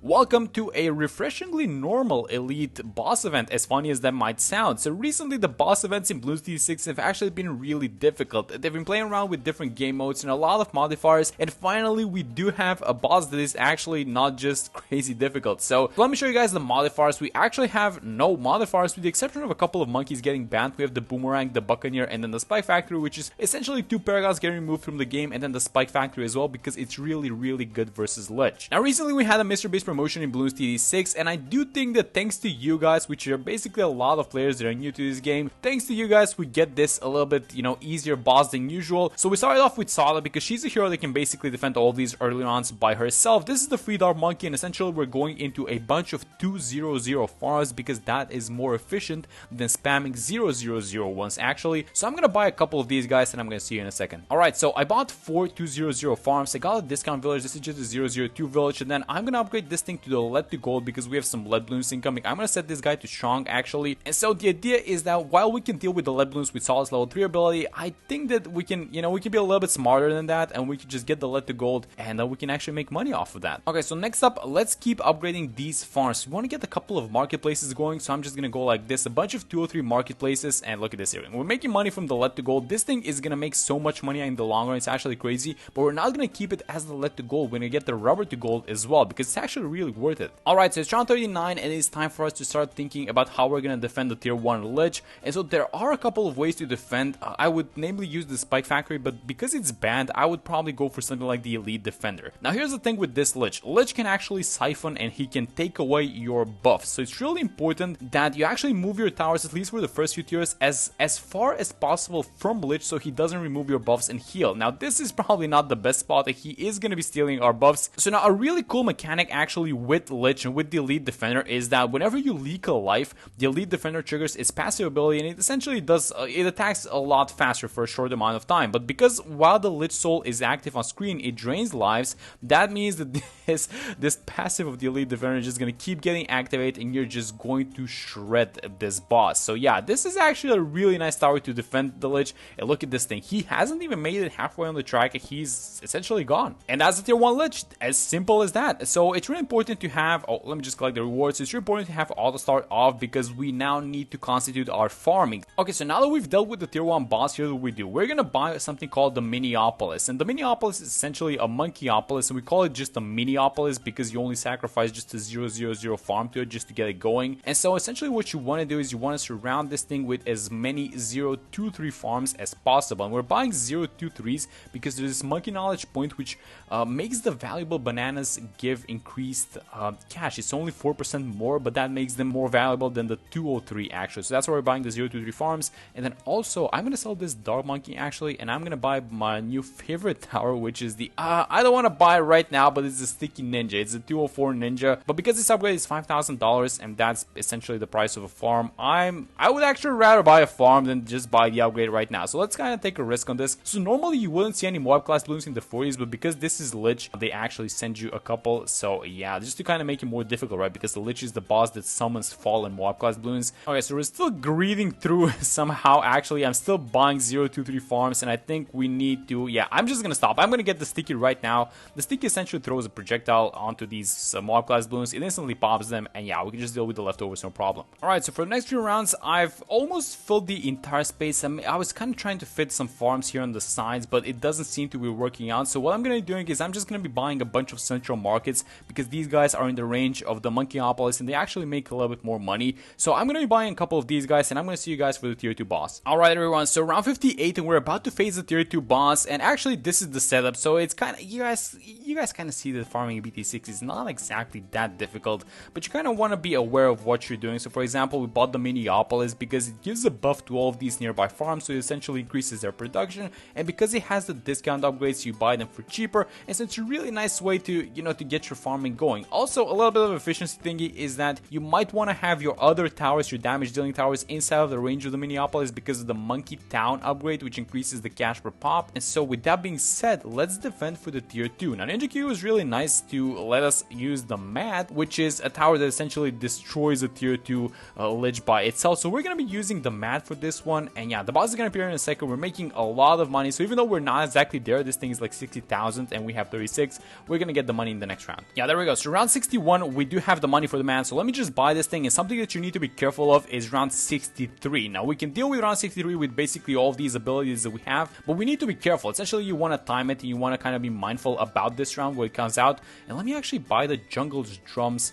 Welcome to a refreshingly normal elite boss event, as funny as that might sound. So recently the boss events in Bloons TD have actually been really difficult. They've been playing around with different game modes and a lot of modifiers, and finally we do have a boss that is actually not just crazy difficult. So let me show you guys the modifiers. We actually have no modifiers with the exception of a couple of monkeys getting banned. We have the Boomerang, the Buccaneer, and then the Spike Factory, which is essentially two Paragons getting removed from the game, and then the Spike Factory as well because it's really good versus Lych. Now recently we had a Mr. Beast promotion in Bloons TD 6, and I do think that thanks to you guys, which are basically a lot of players that are new to this game, thanks to you guys we get this a little bit, easier boss than usual. So we started off with Sala because she's a hero that can basically defend all of these early rounds by herself. This is the free dart monkey, and essentially we're going into a bunch of 200 farms because that is more efficient than spamming 000 ones actually. So I'm gonna buy a couple of these guys and I'm gonna see you in a second. Alright, so I bought 4 200 farms. I got a discount village. This is just a 002 village, and then I'm gonna upgrade this thing to the lead to gold because we have some lead balloons incoming. I'm gonna set this guy to strong actually. And so the idea is that while we can deal with the lead balloons with Solace level 3 ability, I think that we can, we can be a little bit smarter than that, and we can just get the lead to gold, and we can actually make money off of that. Okay, so next up, let's keep upgrading these farms. We want to get a couple of marketplaces going, so I'm just gonna go like this, a bunch of 203 marketplaces, and look at this here. We're making money from the lead to gold. This thing is gonna make so much money in the long run. It's actually crazy, but we're not gonna keep it as the lead to gold. We're gonna get the rubber to gold as well because it's actually really worth it. Alright, so it's round 39 and it's time for us to start thinking about how we're gonna defend the tier 1 Lych. And so there are a couple of ways to defend. I would namely use the Spike Factory, but because it's banned, I would probably go for something like the Elite Defender. Now here's the thing with this Lych. Lych can actually siphon and he can take away your buffs. So it's really important that you actually move your towers, at least for the first few tiers, as far as possible from Lych so he doesn't remove your buffs and heal. Now this is probably not the best spot. He is going to be stealing our buffs. So now a really cool mechanic actually with Lych and with the Elite Defender is that whenever you leak a life, the Elite Defender triggers its passive ability, and it essentially does, it attacks a lot faster for a short amount of time. But because while the Lych Soul is active on screen, it drains lives, that means that this passive of the Elite Defender is just going to keep getting activated and you're just going to shred this boss. So yeah, this is actually a really nice tower to defend the Lych. And look at this thing. He hasn't even made it halfway on the track. He's essentially gone. And that's the tier 1 Lych. As simple as that. So it's really important to have, let me just collect the rewards. It's really important to have auto start off because we now need to constitute our farming. Okay, so now that we've dealt with the tier 1 boss, here's what we do. We're gonna buy something called the Miniopolis. And the Miniopolis is essentially a Monkeyopolis, and we call it just a Miniopolis because you only sacrifice just a 000 farm to it just to get it going. And so essentially what you want to do is you want to surround this thing with as many 023 farms as possible. And we're buying 023s because there's this monkey knowledge point which makes the valuable bananas give increased cash. It's only 4% more, but that makes them more valuable than the 203 actually. So that's why we're buying the 023 farms. And then also I'm going to sell this dog monkey actually, and I'm going to buy my new favorite tower, which is the I don't want to buy it right now, but it's a sticky ninja. It's a 204 ninja, but because this upgrade is $5,000 and that's essentially the price of a farm, I would actually rather buy a farm than just buy the upgrade right now. So let's kind of take a risk on this. So normally you wouldn't see any mob class balloons in the 40s, but because this is Lych, they actually send you a couple. So yeah, just to kind of make it more difficult, right? Because the Lych is the boss that summons fallen mob class balloons. Okay, so we're still greeting through somehow. Actually, I'm still buying 023 farms, and I think we need to, yeah, I'm just gonna stop. I'm gonna get the sticky right now. The sticky essentially throws a projectile onto these mob class balloons. It instantly pops them, and yeah, we can just deal with the leftovers, no problem. Alright, so for the next few rounds, I've almost filled the entire space. I was kind of trying to fit some farms here on the sides, but it doesn't seem to be working out. So what I'm gonna be doing is I'm just gonna be buying a bunch of central markets because these guys are in the range of the Monkeyopolis and they actually make a little bit more money. So I'm gonna be buying a couple of these guys, and I'm gonna see you guys for the tier 2 boss. Alright everyone, so round 58 and we're about to face the tier 2 boss, and actually this is the setup. So it's kind of, you guys kind of see that farming in BT6 is not exactly that difficult, but you kind of want to be aware of what you're doing. So for example, we bought the Miniopolis because it gives a buff to all of these nearby farms, so it essentially increases their production, and because it has the discount upgrades, you buy them for cheaper, and so it's a really nice way to, to get your farming going. Also, a little bit of efficiency thingy is that you might want to have your other towers, your damage dealing towers, inside of the range of the Miniopolis because of the Monkey Town upgrade, which increases the cash per pop. And so with that being said, let's defend for the tier 2. Now Ninja Q is really nice to let us use the Mat, which is a tower that essentially destroys a tier 2 Lych by itself. So we're going to be using the Mat for this one, and yeah, the boss is going to appear in a second. We're making a lot of money, so even though we're not exactly there, this thing is like 60,000 and we have 36, we're going to get the money in the next round. Yeah, there we go. go. So round 61, we do have the money for the man. So let me just buy this thing. And something that you need to be careful of is round 63. Now we can deal with round 63 with basically all of these abilities that we have, but we need to be careful. Essentially, you want to time it and you want to kind of be mindful about this round when it comes out. And let me actually buy the Jungle's Drums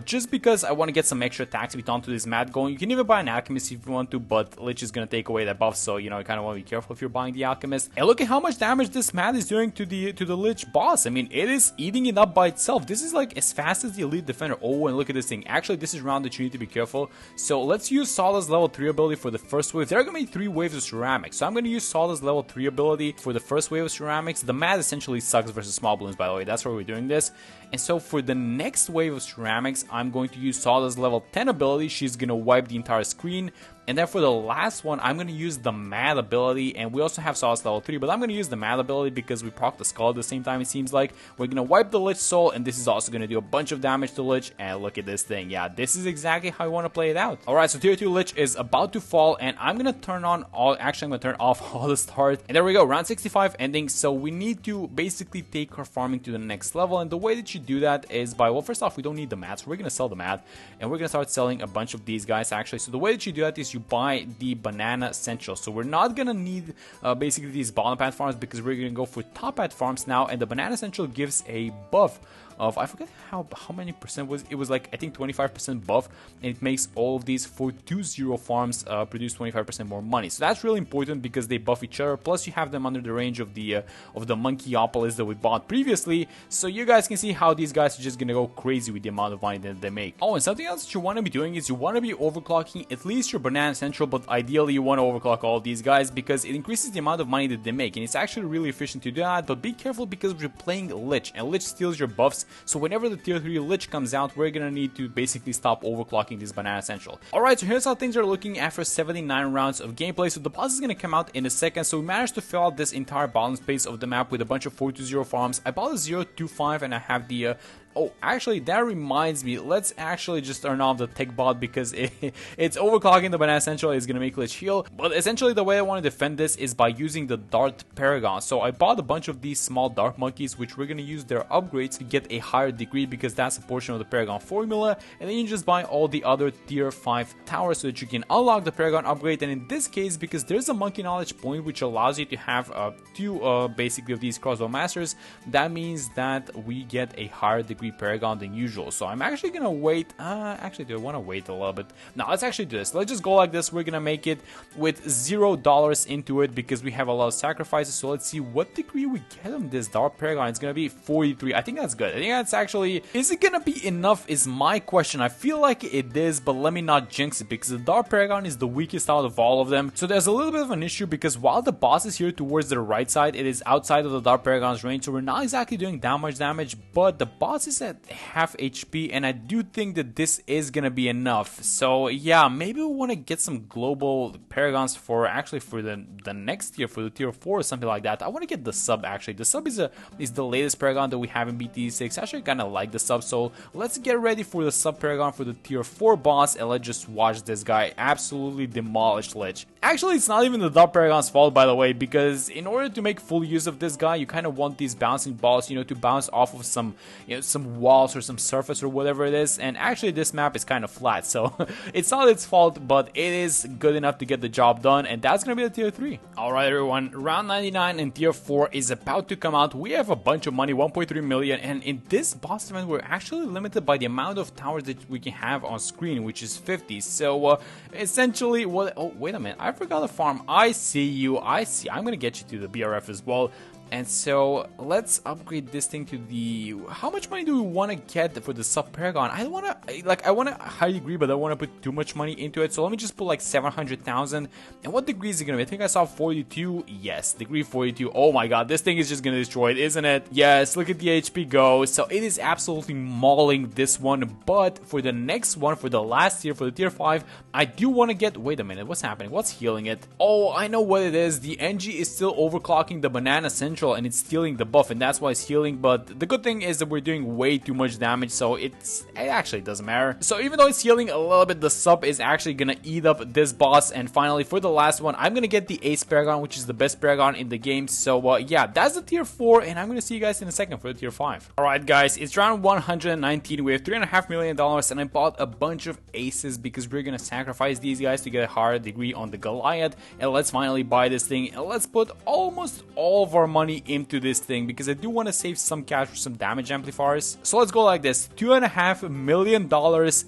just because I want to get some extra attack speed onto this mat going. You can even buy an Alchemist if you want to, but Lych is going to take away that buff, so you know, you kind of want to be careful if you're buying the Alchemist. And look at how much damage this mat is doing to the Lych Boss. I mean, it is eating it up by itself. This is like as fast as the Elite Defender. Oh, and look at this thing. Actually, this is round that you need to be careful. So let's use Sola's level 3 ability for the first wave. There are going to be 3 waves of ceramics, so I'm going to use Sola's level 3 ability for the first wave of ceramics. The mat essentially sucks versus small balloons, by the way. That's why we're doing this. And so for the next wave of ceramics, I'm going to use Sola's level 10 ability. She's going to wipe the entire screen. And then for the last one, I'm going to use the Mad ability, and we also have Solace level 3, but I'm going to use the Mad ability because we proc the Skull at the same time, it seems like. We're going to wipe the Lich Soul, and this is also going to do a bunch of damage to Lich, and look at this thing. Yeah, this is exactly how I want to play it out. Alright, so tier 2 Lich is about to fall, and I'm going to turn on all, actually I'm going to turn off all the start. And there we go, round 65 ending, so we need to basically take our farming to the next level, and the way that you do that is by, well, first off, we don't need the mats, so we're going to sell the mat, and we're going to start selling a bunch of these guys, actually. So the way that you do that is you buy the Banana Central. So we're not gonna need basically these bottom path farms because we're gonna go for top path farms now, and the Banana Central gives a buff of, I forget how many percent was it, was like I think 25% buff, and it makes all of these 420 farms produce 25% more money. So that's really important because they buff each other, plus you have them under the range of the Monkeyopolis that we bought previously, so you guys can see how these guys are just gonna go crazy with the amount of money that they make. Oh, and something else that you want to be doing is you want to be overclocking at least your Banana Central, but ideally you want to overclock all of these guys because it increases the amount of money that they make, and it's actually really efficient to do that. But be careful because you're playing Lich, and Lich steals your buffs. So whenever the tier 3 Lich comes out, we're gonna need to basically stop overclocking this Banana Central. Alright, so here's how things are looking after 79 rounds of gameplay. So the boss is gonna come out in a second. So we managed to fill out this entire bottom space of the map with a bunch of 420 farms. I bought a 025 and I have the oh, actually, that reminds me, let's actually just turn off the tech bot because it's overclocking the Banana Central. It's going to make Lich heal. But essentially, the way I want to defend this is by using the Dart Paragon. So I bought a bunch of these small Dart Monkeys, which we're going to use their upgrades to get a higher degree because that's a portion of the Paragon formula. And then you just buy all the other tier 5 towers so that you can unlock the Paragon upgrade. And in this case, because there's a Monkey Knowledge point which allows you to have two basically of these Crossbow Masters, that means that we get a higher degree Paragon than usual. So I'm actually gonna wait. Actually, do I want to wait a little bit? No, let's actually do this. Let's just go like this. We're gonna make it with $0 into it because we have a lot of sacrifices. So let's see what degree we get on this Dark Paragon. It's gonna be 43. I think that's good. I think that's actually, is it gonna be enough is my question. I feel like it is, but let me not jinx it because the Dark Paragon is the weakest out of all of them. So there's a little bit of an issue because while the boss is here towards the right side, it is outside of the Dark Paragon's range. So we're not exactly doing that much damage, but the boss is at half HP, and I do think that this is gonna be enough. So yeah, maybe we want to get some global Paragons for actually for the next tier, for the tier 4 or something like that. I want to get the sub. Actually, the sub is the latest Paragon that we have in BT6. Actually, kind of like the sub, so let's get ready for the sub Paragon for the tier 4 boss, and let's just watch this guy absolutely demolish Lich. Actually, it's not even the Dark Paragon's fault, by the way, because in order to make full use of this guy, you kind of want these bouncing balls, you know, to bounce off of some, you know, some walls or some surface or whatever it is. And actually, this map is kind of flat, so it's not its fault, but it is good enough to get the job done, and that's gonna be the tier 3. Alright, everyone, round 99 and tier 4 is about to come out. We have a bunch of money, 1.3 million, and in this boss event, we're actually limited by the amount of towers that we can have on screen, which is 50. So essentially, what? Oh, wait a minute, I forgot the farm. I see you. I see. I'm gonna get you to the BRF as well. And so let's upgrade this thing to the, how much money do we want to get for the sub Paragon? I want to, like, I want to highly agree, but I don't want to put too much money into it. So let me just put like 700,000. And what degree is it going to be? I think I saw 42. Yes, degree 42. Oh my god, this thing is just going to destroy it, isn't it? Yes, look at the HP go. So it is absolutely mauling this one. But for the next one, for the last tier, for the tier 5, I do want to get, wait a minute, what's happening? What's healing it? Oh, I know what it is. The NG is still overclocking the Banana Central. neutral and it's stealing the buff, and that's why it's healing. But the good thing is that we're doing way too much damage, so it actually doesn't matter. So even though it's healing a little bit, the sub is actually gonna eat up this boss. And finally, for the last one, I'm gonna get the Ace Paragon, which is the best Paragon in the game. So yeah, that's the tier 4, and I'm gonna see you guys in a second for the tier 5. Alright guys, it's round 119. We have $3.5 million, and I bought a bunch of aces because we're gonna sacrifice these guys to get a higher degree on the Goliath. And let's finally buy this thing, and let's put almost all of our money into this thing because I do want to save some cash for some damage amplifiers. So let's go like this: $2.5 million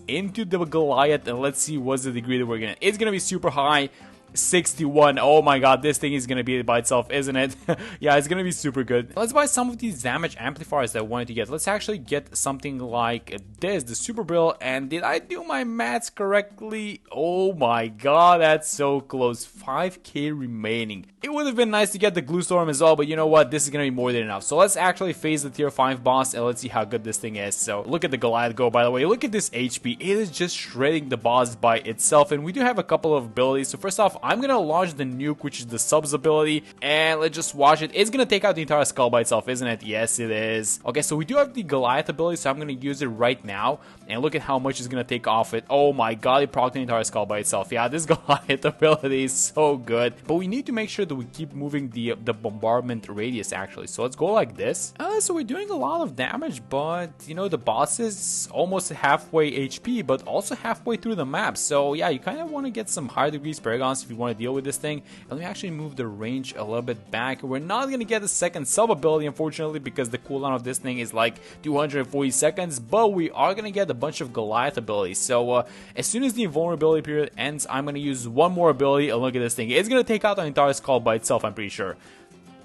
into the Goliath, and let's see what's the degree that we're gonna. It's gonna be super high. 61. Oh my god, this thing is gonna be by itself, isn't it? Yeah, it's gonna be super good. Let's buy some of these damage amplifiers that I wanted to get. Let's actually get something like this, the Super Brill. And did I do my maths correctly? Oh my god, that's so close. 5k remaining. It would have been nice to get the Glue Storm as well, but you know what? This is gonna be more than enough. So let's actually face the tier 5 boss, and let's see how good this thing is. So look at the Goliath go, by the way. Look at this HP. It is just shredding the boss by itself, and we do have a couple of abilities. So first off, I'm gonna launch the nuke, which is the subs ability, and let's just watch it. It's gonna take out the entire skull by itself, isn't it? Yes, it is. Okay, so we do have the Goliath ability, so I'm gonna use it right now, and look at how much it's gonna take off it. Oh my god, it procced the entire skull by itself. Yeah, this Goliath ability is so good, but we need to make sure that we keep moving the bombardment radius actually. So let's go like this. So we're doing a lot of damage, but you know, the boss is almost halfway HP, but also halfway through the map. So yeah, you kind of want to get some higher degrees Paragons if you want to deal with this thing. And let me actually move the range a little bit back. We're not going to get the second sub ability, unfortunately, because the cooldown of this thing is like 240 seconds, but we are going to get a bunch of Goliath abilities. So as soon as the invulnerability period ends, I'm going to use one more ability, and look at this thing. It's going to take out the entire skull by itself, I'm pretty sure.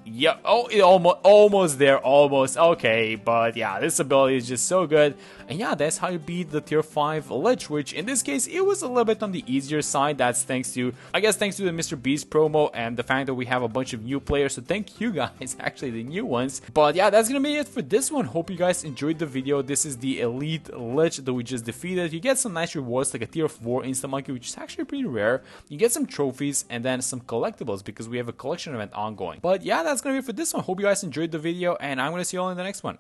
Yeah, oh, it almost there, almost. Okay, but yeah, this ability is just so good. And yeah, that's how you beat the tier 5 Lich, which in this case, it was a little bit on the easier side. That's thanks to, I guess, thanks to the Mr. Beast promo and the fact that we have a bunch of new players. So thank you guys, actually, the new ones. But yeah, that's gonna be it for this one. Hope you guys enjoyed the video. This is the Elite Lich that we just defeated. You get some nice rewards like a tier 4 Insta Monkey, which is actually pretty rare. You get some trophies and then some collectibles because we have a collection event ongoing. But yeah, that's gonna be it for this one. Hope you guys enjoyed the video, and I'm gonna see you all in the next one.